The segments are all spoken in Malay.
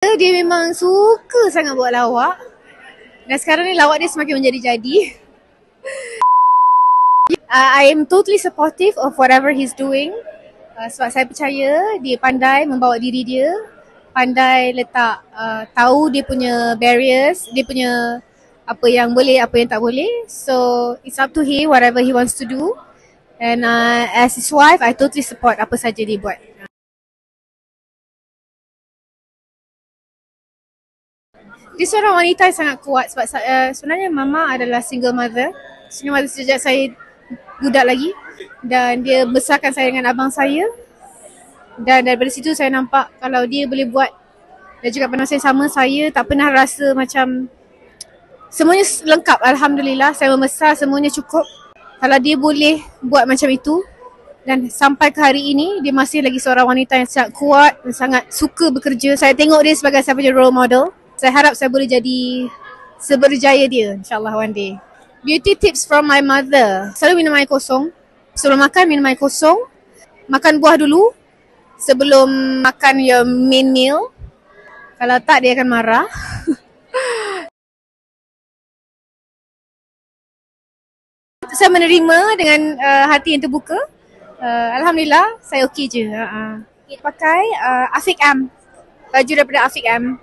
Dia memang suka sangat buat lawak. Dan sekarang ni lawak dia semakin menjadi-jadi. I am totally supportive of whatever he's doing. Sebab saya percaya dia pandai membawa diri dia. Pandai letak, tahu dia punya barriers, dia punya apa yang boleh, apa yang tak boleh. So it's up to him whatever he wants to do. And as his wife, I totally support apa saja dia buat. Dia seorang wanita yang sangat kuat sebab sebenarnya mama adalah single mother. Single mother sejak saya budak lagi. Dan dia besarkan saya dengan abang saya. Dan daripada situ saya nampak kalau dia boleh buat dan juga pada masa yang sama saya tak pernah rasa macam semuanya lengkap. Alhamdulillah saya membesar semuanya cukup. Kalau dia boleh buat macam itu dan sampai ke hari ini dia masih lagi seorang wanita yang sangat kuat dan sangat suka bekerja. Saya tengok dia sebagai saya punya role model. Saya harap saya boleh jadi seberjaya dia insyaAllah one day. Beauty tips from my mother. Selalu minum air kosong. Sebelum makan minum air kosong. Makan buah dulu sebelum makan your main meal. Kalau tak dia akan marah. Saya menerima dengan hati yang terbuka. Alhamdulillah saya okey je. Pakai Afiq M. Baju daripada Afiq M.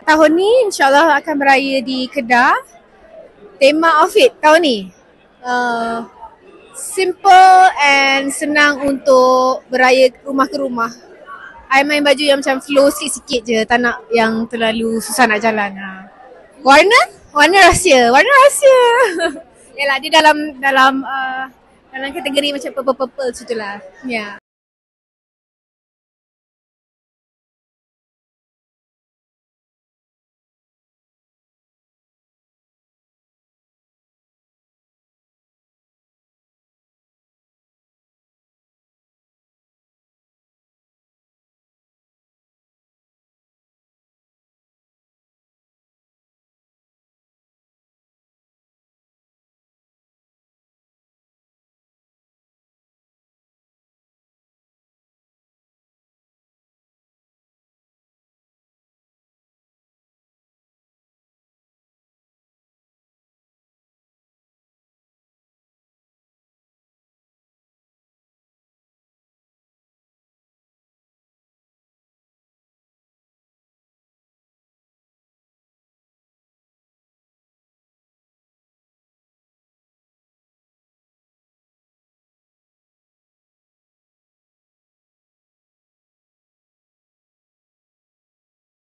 Tahun ni insyaAllah akan beraya di Kedah. Tema outfit tahun ni simple and senang untuk beraya rumah ke rumah. I main baju yang macam flow sikit-sikit je. Tak nak yang terlalu susah nak jalan. Warna? Warna rahsia. Warna rahsia. Yalah dia dalam kategori macam purple-purple macam tu lah. Ya. Yeah.